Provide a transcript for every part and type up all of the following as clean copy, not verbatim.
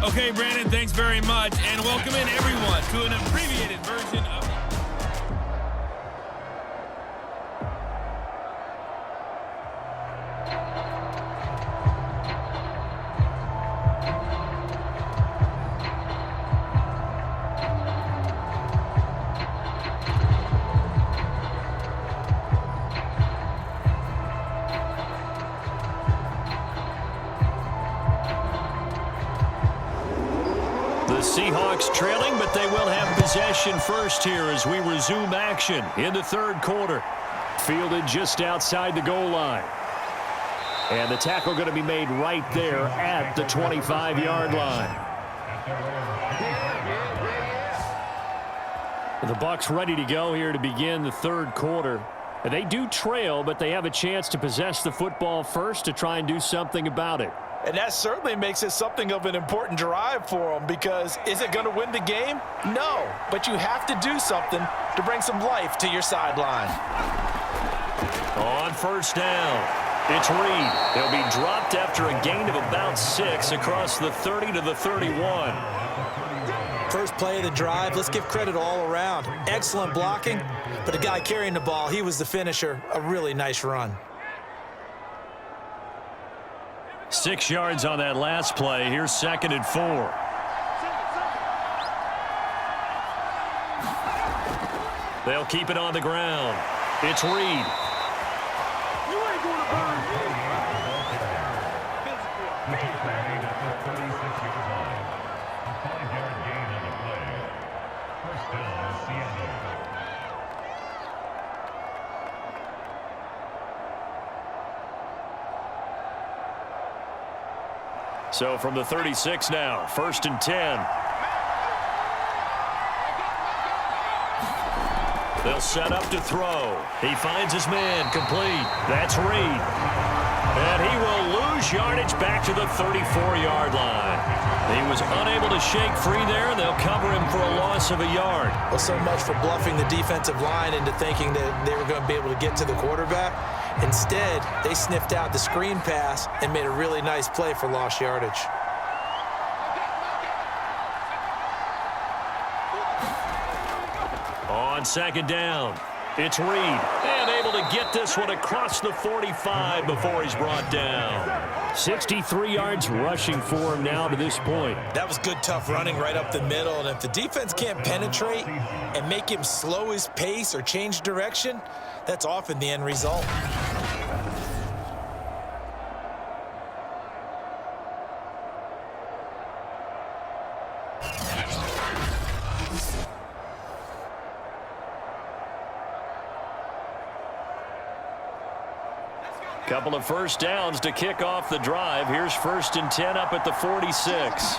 Okay, Brandon, thanks very much. And welcome in, everyone, to an abbreviated version of... The Seahawks trailing, but they will have possession first here as we resume action in the third quarter. Fielded just outside the goal line. And the tackle going to be made right there at the 25-yard line. The Bucs ready to go here to begin the third quarter. And they do trail, but they have a chance to possess the football first to try and do something about it. And that certainly makes it something of an important drive for them, because is it going to win the game? No, but you have to do something to bring some life to your sideline. On first down, it's Reed. He'll be dropped after a gain of about 6 across the 30 to the 31. First play of the drive, let's give credit all around. Excellent blocking, but the guy carrying the ball, he was the finisher. A really nice run. 6 yards on that last play. Here's 2nd and 4. They'll keep it on the ground. It's Reed. So from the 36 now, 1st and 10. They'll set up to throw. He finds his man complete. That's Reed. And he will lose yardage back to the 34-yard line. He was unable to shake free there, and they'll cover him for a loss of a yard. Well, so much for bluffing the defensive line into thinking that they were going to be able to get to the quarterback. Instead, they sniffed out the screen pass and made a really nice play for lost yardage. On 2nd down, it's Reed. And able to get this one across the 45 before he's brought down. 63 yards rushing for him now to this point. That was good, tough running right up the middle. And if the defense can't penetrate and make him slow his pace or change direction, that's often the end result. Couple of first downs to kick off the drive. Here's 1st and 10 up at the 46.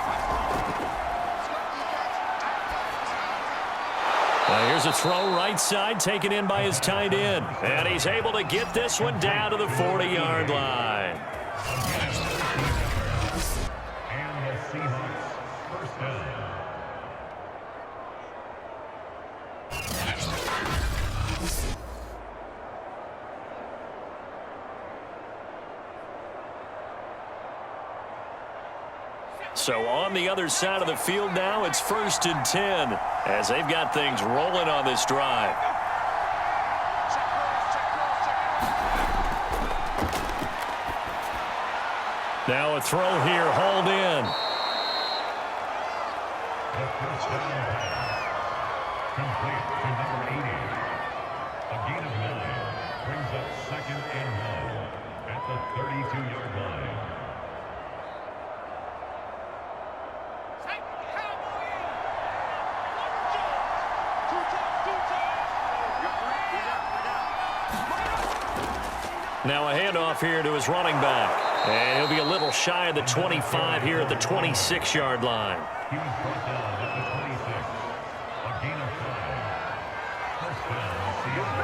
Here's a throw right side taken in by his tight end. And he's able to get this one down to the 40-yard line. And the Seahawks first down. So on the other side of the field now, it's 1st and 10 as they've got things rolling on this drive. Now a throw here, hauled in. The first down pass, complete to number 80. A gain of 9 brings up 2nd and 1 at the 32-yard line. Now a handoff here to his running back. And he'll be a little shy of the 25 here at the 26-yard line. He was brought down at the 26. A gain of 5. First down, Seattle.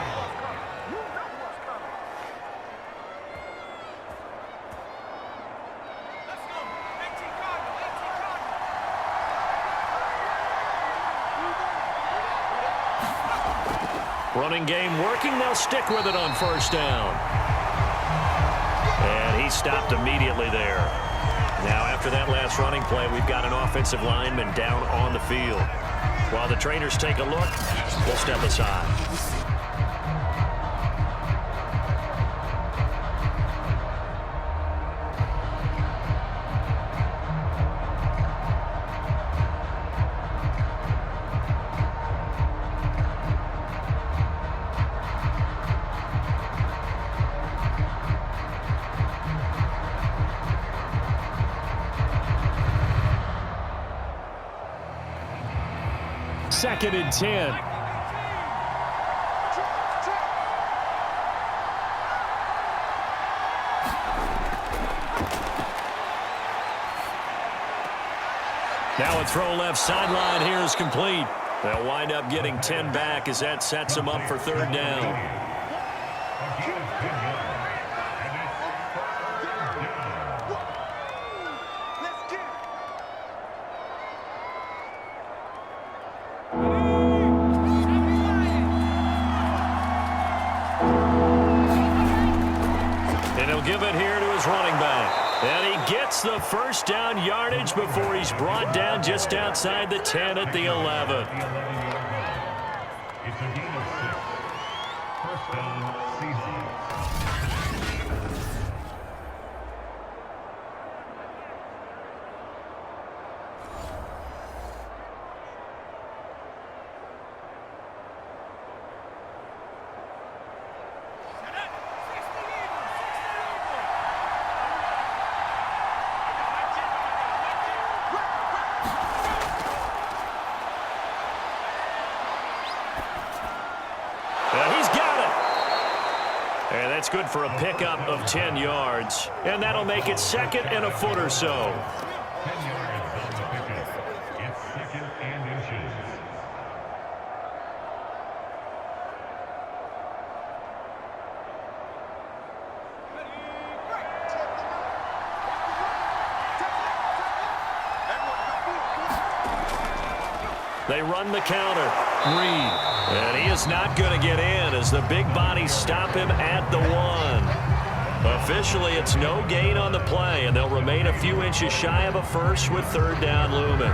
Running game working. They'll stick with it on 1st down. And he stopped immediately there. Now, after that last running play, we've got an offensive lineman down on the field. While the trainers take a look, we'll step aside. Second and 10. Now a throw left sideline here is complete. They'll wind up getting 10 back as that sets them up for third down. Give it here to his running back. And he gets the first down yardage before he's brought down just outside the 10 at the 11. It's a gain of 6. First down, Seahawks. That's good for a pickup of 10 yards. And that'll make it second and a foot or so. 10 yards on the pickup. It's second and inches. They run the counter. Reed. And he is not going to get in as the big bodies stop him at the 1. Officially, it's no gain on the play, and they'll remain a few inches shy of a first with third down looming.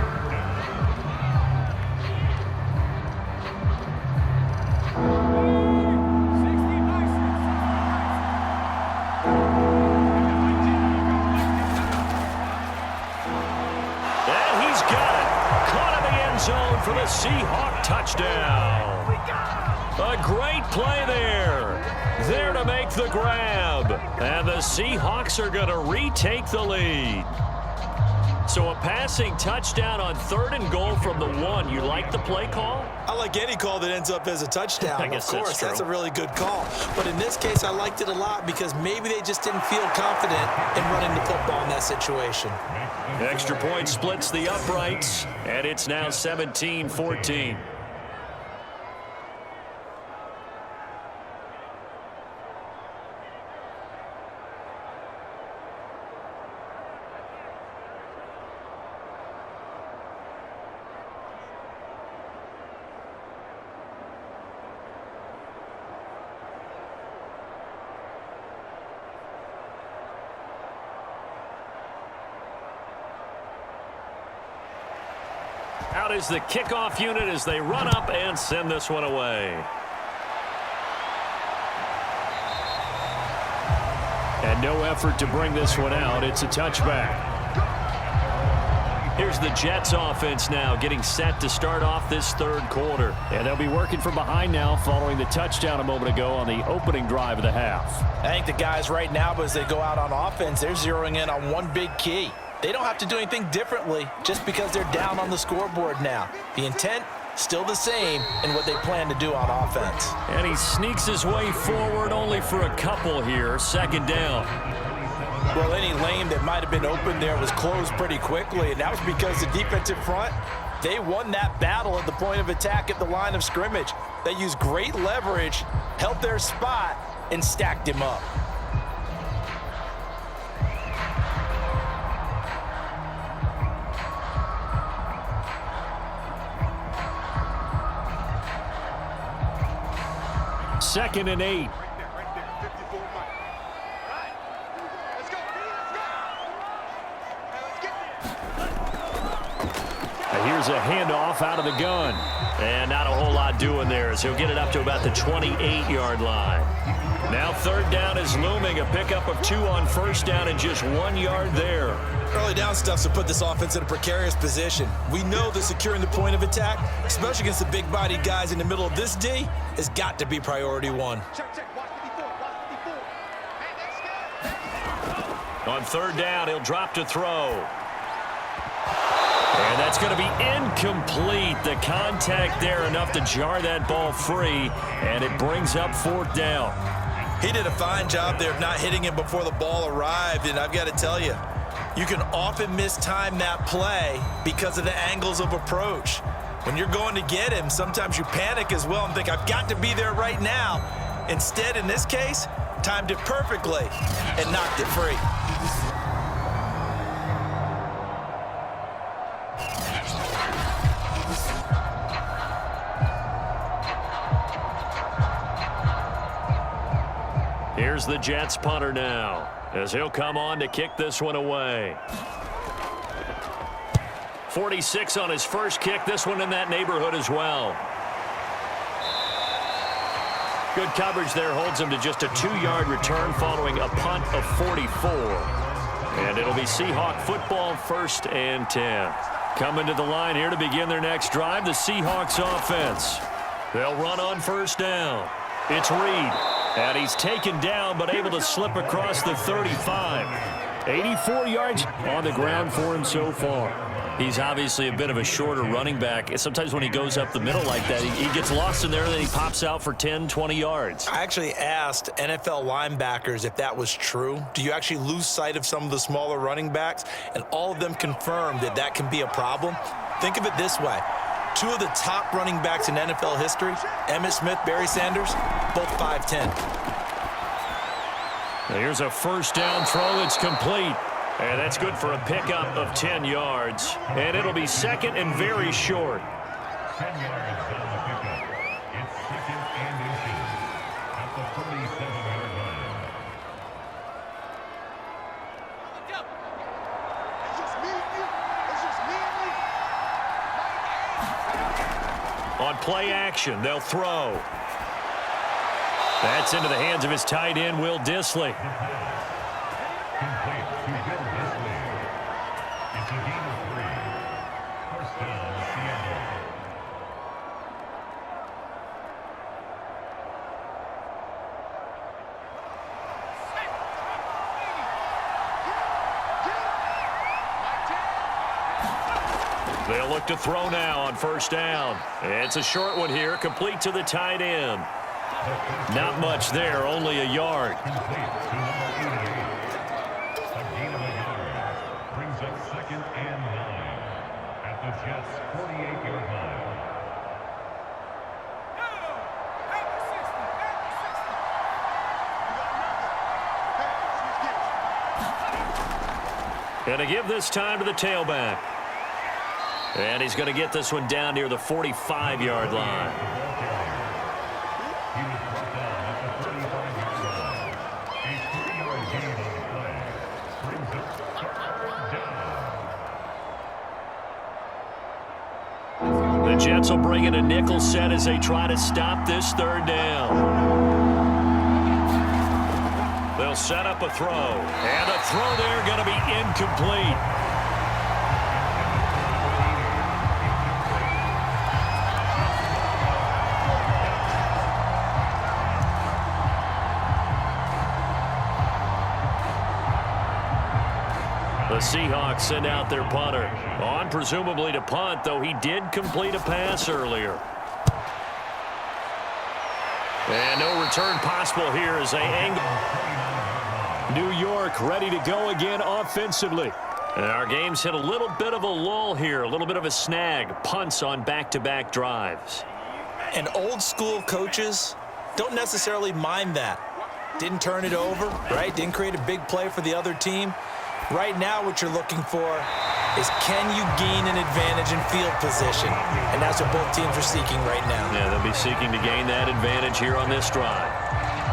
And he's got it. Caught in the end zone for the Seahawks touchdown. A great play there. There to make the grab. And the Seahawks are going to retake the lead. So a passing touchdown on 3rd and goal from the 1. You like the play call? I like any call that ends up as a touchdown. I guess of course, that's a really good call. But in this case, I liked it a lot because maybe they just didn't feel confident in running the football in that situation. Extra point splits the uprights, and it's now 17-14. Out is the kickoff unit as they run up and send this one away. And no effort to bring this one out. It's a touchback. Here's the Jets offense now getting set to start off this third quarter. And they'll be working from behind now following the touchdown a moment ago on the opening drive of the half. I think the guys right now, as they go out on offense, they're zeroing in on one big key. They don't have to do anything differently just because they're down on the scoreboard now. The intent, still the same in what they plan to do on offense. And he sneaks his way forward only for a couple here. Second down. Well, any lane that might have been open there was closed pretty quickly, and that was because the defensive front, they won that battle at the point of attack at the line of scrimmage. They used great leverage, held their spot, and stacked him up. Second and 8. Here's a handoff out of the gun. And not a whole lot doing there as he'll get it up to about the 28-yard line. Now third down is looming. A pickup of 2 on first down and just 1 yard there. Early down stuff to put this offense in a precarious position. We know that securing the point of attack, especially against the big-bodied guys in the middle of this D, has got to be priority one. On third down, he'll drop to throw. And that's going to be incomplete. The contact there enough to jar that ball free, and it brings up fourth down. He did a fine job there of not hitting him before the ball arrived, and I've got to tell you, you can often mistime that play because of the angles of approach. When you're going to get him, sometimes you panic as well and think, I've got to be there right now. Instead, in this case, timed it perfectly and knocked it free. Here's the Jets punter now, as he'll come on to kick this one away. 46 on his first kick, this one in that neighborhood as well. Good coverage there, holds him to just a 2-yard return following a punt of 44. And it'll be Seahawk football, 1st and 10. Coming to the line here to begin their next drive, the Seahawks offense. They'll run on first down. It's Reed. And he's taken down, but able to slip across the 35. 84 yards on the ground for him so far. He's obviously a bit of a shorter running back. Sometimes when he goes up the middle like that, he gets lost in there, and then he pops out for 10, 20 yards. I actually asked NFL linebackers if that was true. Do you actually lose sight of some of the smaller running backs? And all of them confirmed that that can be a problem. Think of it this way. 2 of the top running backs in NFL history, Emmitt Smith, Barry Sanders, both 5'10". Here's a first down throw that's complete. And that's good for a pickup of 10 yards. And it'll be second and very short. 10 yards on the pickup. It's 2nd and 18 at the 37-yard line. On play action, they'll throw. That's into the hands of his tight end, Will Dissly. Complete to Will Dissly. It's a gain of 3. First down, Seattle. They'll look to throw now on first down. It's a short one here, complete to the tight end. Not much there, only a yard. Complete to number 88. A gain of a yard. Brings up 2nd and 9 at the Jets' 48-yard line. Gonna give this time to the tailback. And he's going to get this one down near the 45-yard line. He was brought down at the 35-yard line. A 3-yard gain on the play. Brings it 3rd down. The Jets will bring in a nickel set as they try to stop this third down. They'll set up a throw. And the throw there going to be incomplete. The Seahawks send out their punter. On presumably to punt, though he did complete a pass earlier. And no return possible here as they angle. New York ready to go again offensively. And our game's hit a little bit of a lull here, a little bit of a snag. Punts on back-to-back drives. And old school coaches don't necessarily mind that. Didn't turn it over, right? Didn't create a big play for the other team. Right now what you're looking for is can you gain an advantage in field position? And that's what both teams are seeking right now. Yeah, they'll be seeking to gain that advantage here on this drive.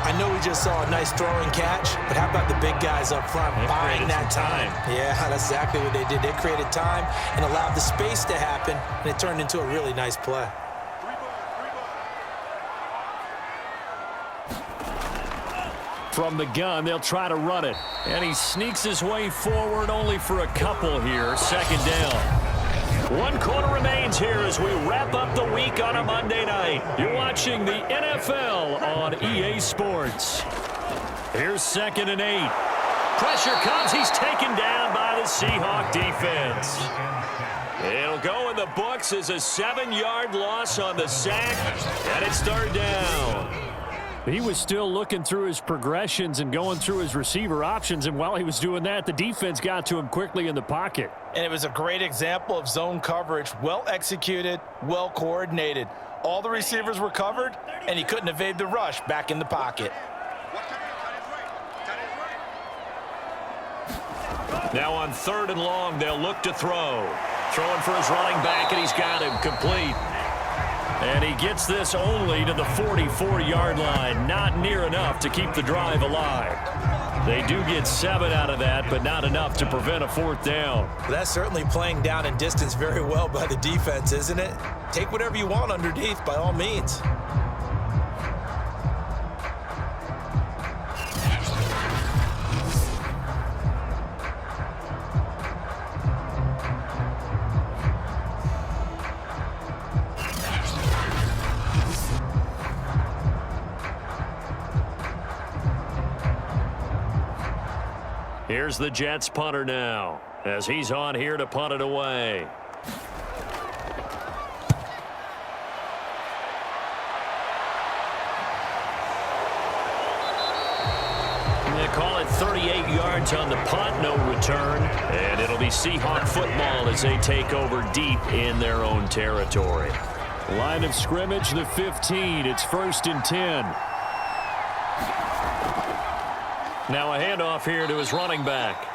I know we just saw a nice throwing catch, but how about the big guys up front buying that time? Yeah, that's exactly what they did. They created time and allowed the space to happen, and it turned into a really nice play. From the gun, they'll try to run it. And he sneaks his way forward only for a couple here. Second down. 1 quarter remains here as we wrap up the week on a Monday night. You're watching the NFL on EA Sports. Here's 2nd and 8. Pressure comes. He's taken down by the Seahawks defense. It'll go in the books as a 7-yard loss on the sack, and it's 3rd down. He was still looking through his progressions and going through his receiver options, and while he was doing that, the defense got to him quickly in the pocket. And it was a great example of zone coverage, well executed, well coordinated. All the receivers were covered, and he couldn't evade the rush back in the pocket. Now on 3rd and long, they'll look to throw. Throwing for his running back, and he's got him complete. And he gets this only to the 44-yard line. Not near enough to keep the drive alive. They do get 7 out of that, but not enough to prevent a 4th down. That's certainly playing down in distance very well by the defense, isn't it? Take whatever you want underneath, by all means. Here's the Jets punter now, as he's on here to punt it away. They call it 38 yards on the punt, no return. And it'll be Seahawk football as they take over deep in their own territory. Line of scrimmage, the 15. It's 1st and 10. Now a handoff here to his running back.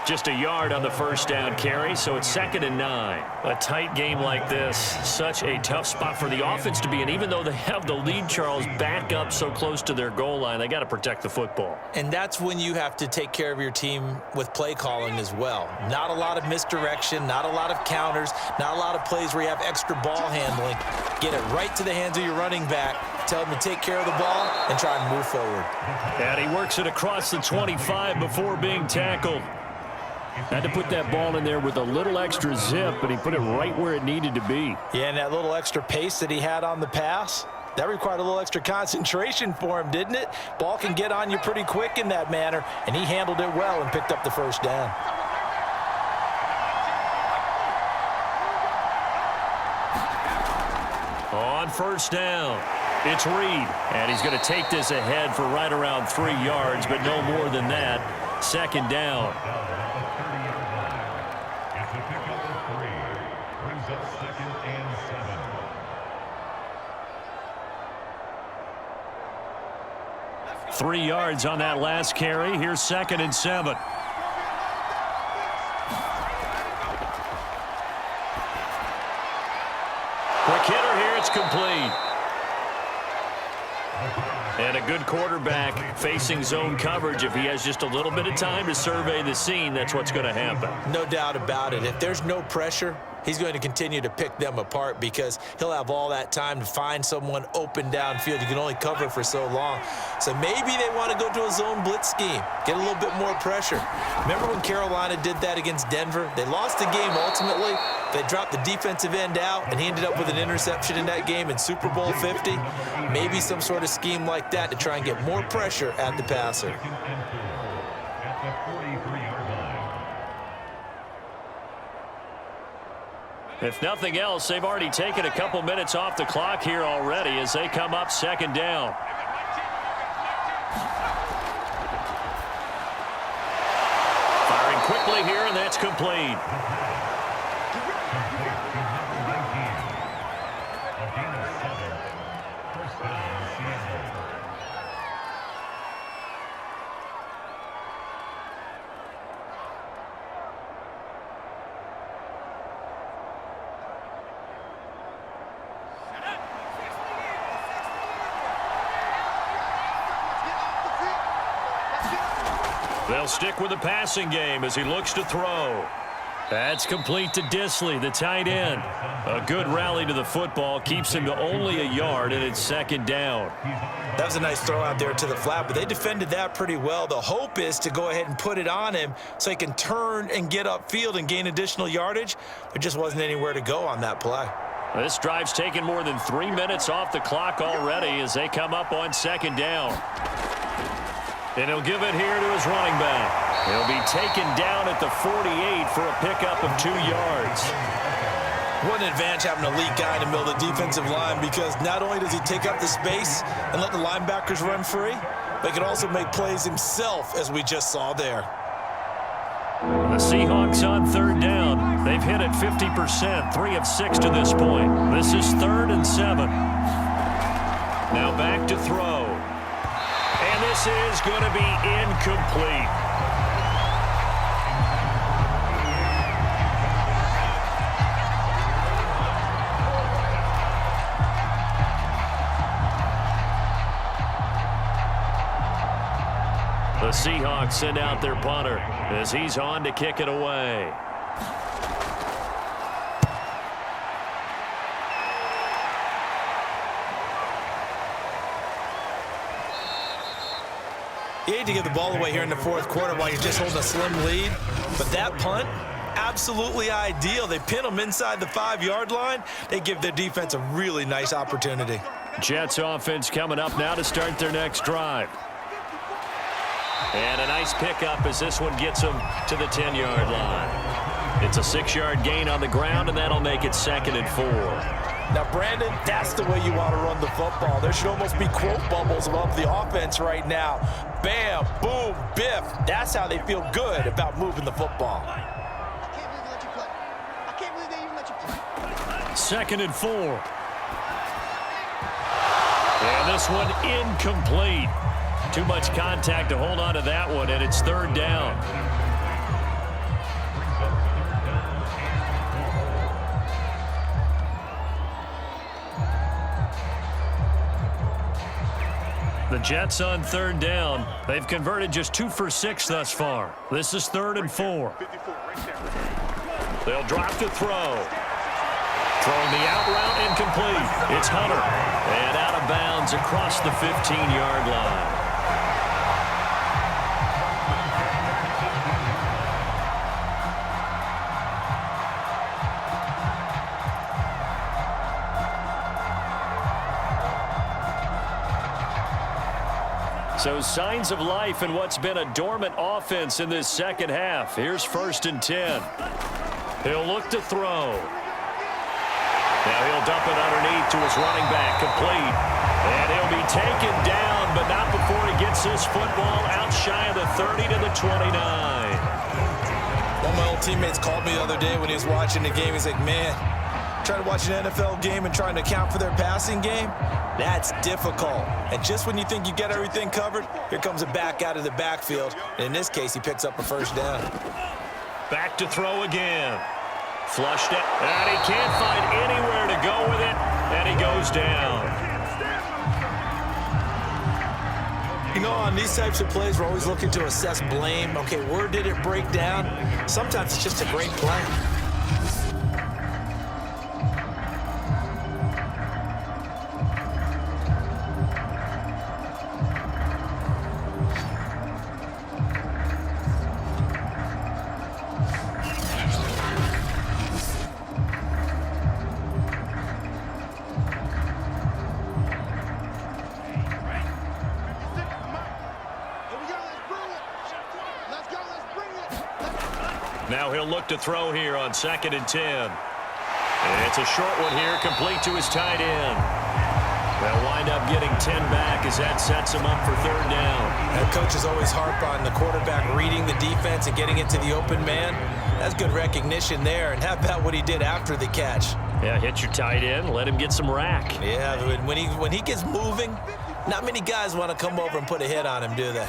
Just a yard on the 1st down carry, so it's 2nd and 9. A tight game like this, such a tough spot for the offense to be in. Even though they have the lead, Charles, back up so close to their goal line, they got to protect the football. And that's when you have to take care of your team with play calling as well. Not a lot of misdirection, not a lot of counters, not a lot of plays where you have extra ball handling. Get it right to the hands of your running back. Tell him to take care of the ball and try and move forward. And he works it across the 25 before being tackled. Had to put that ball in there with a little extra zip, but he put it right where it needed to be. Yeah, and that little extra pace that he had on the pass, that required a little extra concentration for him, didn't it? Ball can get on you pretty quick in that manner, and he handled it well and picked up the 1st down. On 1st down, it's Reed, and he's going to take this ahead for right around 3 yards, but no more than that. 2nd down. It's a pickup of 3. Brings up 2nd and 7. 3 yards on that last carry. Here's 2nd and 7. Quick hitter here. It's complete. And a good quarterback facing zone coverage. If he has just a little bit of time to survey the scene, that's what's going to happen. No doubt about it. If there's no pressure, he's going to continue to pick them apart because he'll have all that time to find someone open downfield. You can only cover for so long. So maybe they want to go to a zone blitz scheme, get a little bit more pressure. Remember when Carolina did that against Denver? They lost the game ultimately. They dropped the defensive end out, and he ended up with an interception in that game in Super Bowl 50. Maybe some sort of scheme like that to try and get more pressure at the passer. 2nd and 4 at the 43-yard line. If nothing else, they've already taken a couple minutes off the clock here already as they come up 2nd down. Firing quickly here, and that's complete. They'll stick with the passing game as he looks to throw. That's complete to Disley, the tight end. A good rally to the football keeps him to only a yard, and it's second down. That was a nice throw out there to the flat, but they defended that pretty well. The hope is to go ahead and put it on him so he can turn and get upfield and gain additional yardage. There just wasn't anywhere to go on that play. This drive's taken more than 3 minutes off the clock already as they come up on second down. And he'll give it here to his running back. He'll be taken down at the 48 for a pickup of 2 yards. What an advantage having an elite guy in the middle of the defensive line, because not only does he take up the space and let the linebackers run free, but he can also make plays himself, as we just saw there. The Seahawks on third down. They've hit it 50%, 3 of 6 to this point. This is 3rd and 7. Now back to throw. And this is going to be incomplete. The Seahawks send out their punter as he's on to kick it away. You hate to give the ball away here in the 4th quarter while you're just holding a slim lead, but that punt, absolutely ideal. They pin them inside the 5-yard line. They give their defense a really nice opportunity. Jets offense coming up now to start their next drive. And a nice pickup as this one gets them to the 10-yard line. It's a 6-yard gain on the ground, and that'll make it 2nd and 4. Now, Brandon, that's the way you want to run the football. There should almost be quote bubbles above the offense right now. Bam, boom, biff. That's how they feel good about moving the football. I can't believe they let you play. I can't believe they even let you play. 2nd and 4. And this one incomplete. Too much contact to hold on to that one, and it's 3rd down. The Jets on 3rd down. They've converted just 2 for 6 thus far. This is 3rd and 4. They'll drop to throw. Throwing the out route incomplete. It's Hunter. And out of bounds across the 15-yard line. So signs of life in what's been a dormant offense in this second half. Here's 1st and 10. He'll look to throw. Now he'll dump it underneath to his running back, complete. And he'll be taken down, but not before he gets his football out shy of the 30 to the 29. One of my old teammates called me the other day when he was watching the game. He's like, man, trying to watch an NFL game and trying to account for their passing game, that's difficult. And just when you think you get everything covered, here comes a back out of the backfield. And in this case, he picks up a 1st down. Back to throw again. Flushed it. And he can't find anywhere to go with it. And he goes down. You know, on these types of plays, we're always looking to assess blame. Okay, where did it break down? Sometimes it's just a great play. Now he'll look to throw here on 2nd and 10. And it's a short one here, complete to his tight end. They'll wind up getting 10 back as that sets him up for 3rd down. And coaches always harp on the quarterback reading the defense and getting it to the open man. That's good recognition there. And how about what he did after the catch? Yeah, hit your tight end, let him get some rack. Yeah, when he gets moving, not many guys want to come over and put a hit on him, do they?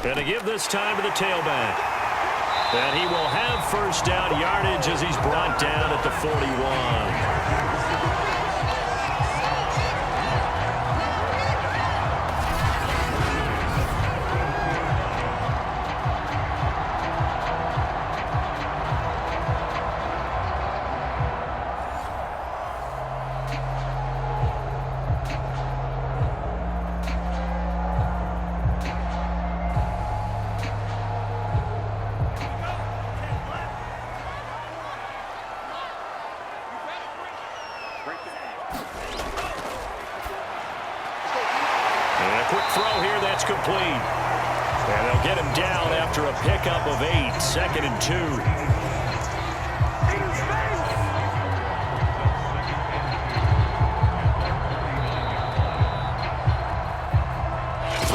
Going to give this time to the tailback. And he will have 1st down yardage as he's brought down at the 41. incomplete. And they'll get him down after a pickup of 8, 2nd and 2.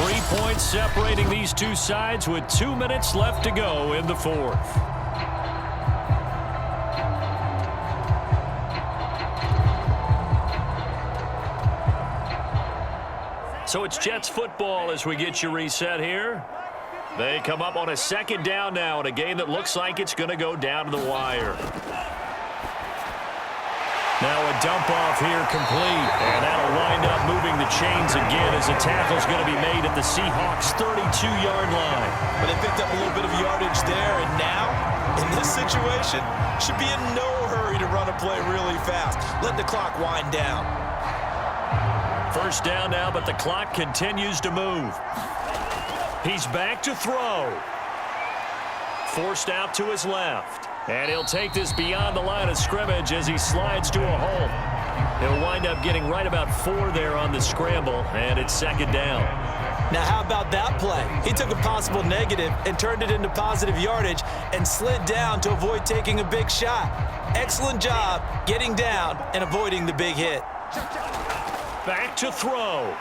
3 points separating these two sides with 2 minutes left to go in the fourth. So it's Jets football as we get you reset here. They come up on a 2nd down now in a game that looks like it's going to go down to the wire. Now a dump off here complete, and that'll wind up moving the chains again as a tackle's going to be made at the Seahawks' 32-yard line. But they picked up a little bit of yardage there, and now, in this situation, should be in no hurry to run a play really fast. Let the clock wind down. 1st down now, but the clock continues to move. He's back to throw. Forced out to his left. And he'll take this beyond the line of scrimmage as he slides to a hole. He'll wind up getting right about 4 there on the scramble, and it's 2nd down. Now how about that play? He took a possible negative and turned it into positive yardage and slid down to avoid taking a big shot. Excellent job getting down and avoiding the big hit. Back to throw.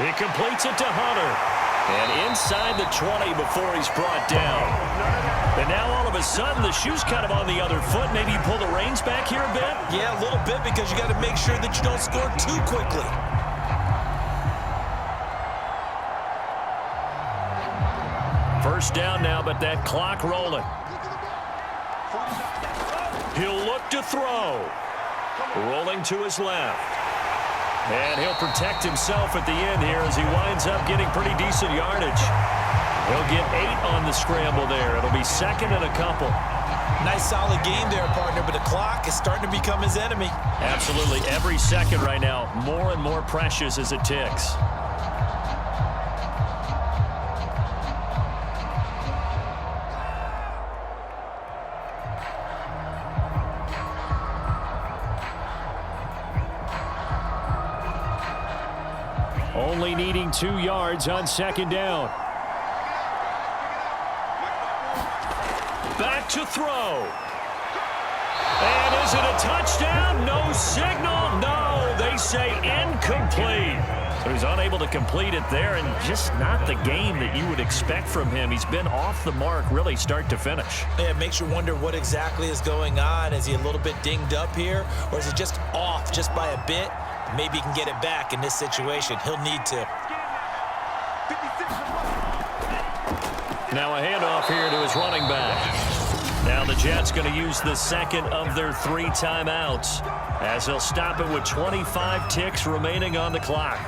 He completes it to Hunter. And inside the 20 before he's brought down. And now all of a sudden the shoe's kind of on the other foot. Maybe you pull the reins back here a bit? Yeah, a little bit, because you got to make sure that you don't score too quickly. First down now, but that clock rolling. He'll look to throw. Rolling to his left. And he'll protect himself at the end here as he winds up getting pretty decent yardage. He'll get 8 on the scramble there. It'll be 2nd and a couple. Nice solid game there, partner, but the clock is starting to become his enemy. Absolutely. Every second right now, more and more precious as it ticks. Only needing 2 yards on 2nd down. Back to throw. And is it a touchdown? No signal. No, they say incomplete. So he's unable to complete it there, and just not the game that you would expect from him. He's been off the mark really start to finish. Yeah, it makes you wonder what exactly is going on. Is he a little bit dinged up here, or is he just off just by a bit? Maybe he can get it back in this situation. He'll need to. Now a handoff here to his running back. Now the Jets going to use the 2nd of their 3 timeouts as they'll stop it with 25 ticks remaining on the clock.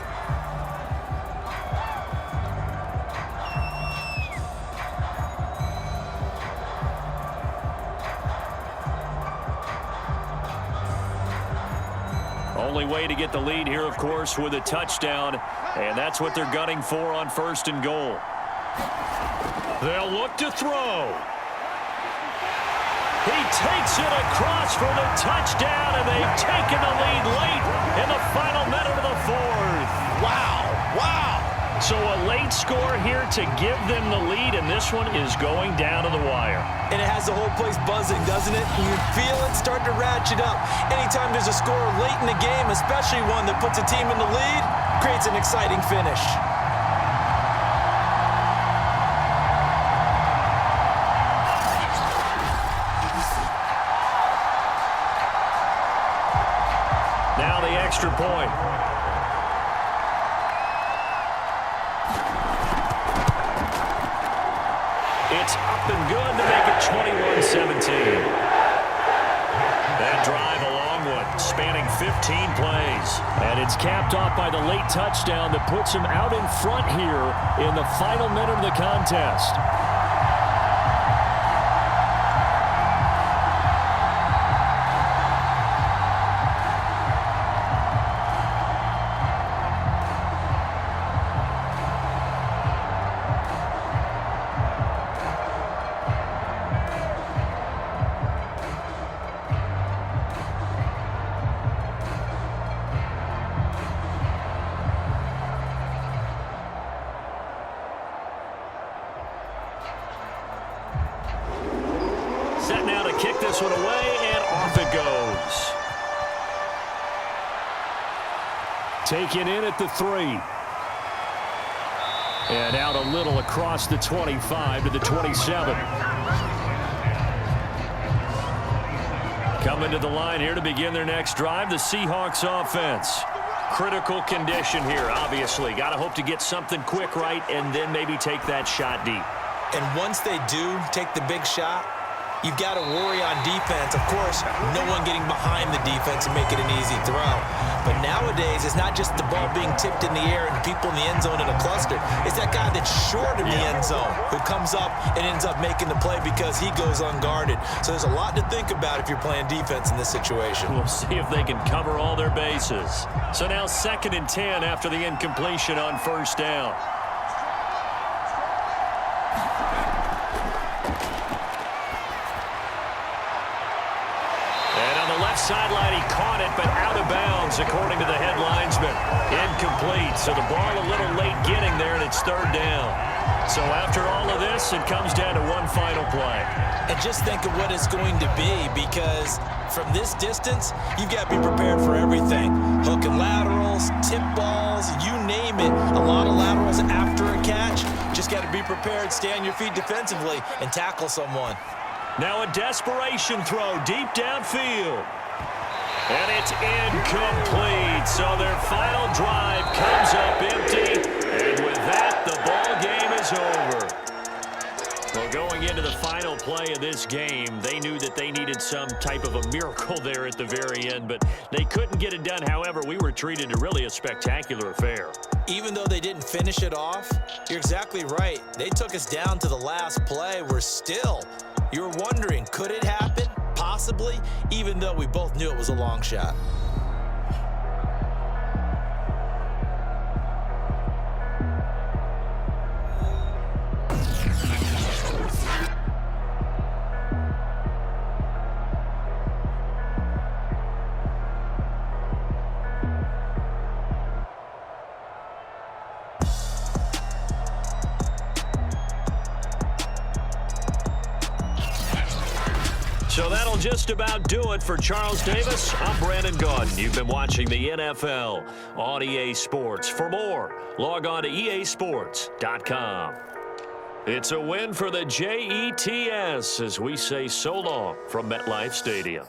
Only way to get the lead here, of course, with a touchdown, and that's what they're gunning for on 1st and goal. They'll look to throw. He takes it across for the touchdown, and they've taken the lead late in the final minute of the 4th. Wow, wow. So a late score here to give them the lead, and this one is going down to the wire. And it has the whole place buzzing, doesn't it? You feel it start to ratchet up. Anytime there's a score late in the game, especially one that puts a team in the lead, creates an exciting finish. Now the extra point. It's up and good to make it 21-17. That drive a long one, spanning 15 plays. And it's capped off by the late touchdown that puts him out in front here in the final minute of the contest. Taken in at the 3. And out a little across the 25 to the 27. Coming to the line here to begin their next drive, the Seahawks offense. Critical condition here, obviously. Got to hope to get something quick right and then maybe take that shot deep. And once they do take the big shot, you've got to worry on defense. Of course, no one getting behind the defense and make it an easy throw. But nowadays, it's not just the ball being tipped in the air and people in the end zone in a cluster. It's that guy that's short of the end zone who comes up and ends up making the play because he goes unguarded. So there's a lot to think about if you're playing defense in this situation. We'll see if they can cover all their bases. So now 2nd and 10 after the incompletion on 1st down. Sideline, he caught it, but out of bounds, according to the head linesman. Incomplete, so the ball a little late getting there, and it's 3rd down. So after all of this, it comes down to one final play. And just think of what it's going to be, because from this distance, you've got to be prepared for everything. Hook and laterals, tip balls, you name it. A lot of laterals after a catch. Just got to be prepared, stay on your feet defensively, and tackle someone. Now a desperation throw deep downfield. And it's incomplete. So their final drive comes up empty. And with that, the ball game is over. Well, going into the final play of this game, they knew that they needed some type of a miracle there at the very end, but they couldn't get it done. However, we were treated to really a spectacular affair. Even though they didn't finish it off, you're exactly right. They took us down to the last play. You're wondering, could it happen? Possibly, even though we both knew it was a long shot. So that'll just about do it for Charles Davis. I'm Brandon Gaudin. You've been watching the NFL on EA Sports. For more, log on to easports.com. It's a win for the Jets as we say so long from MetLife Stadium.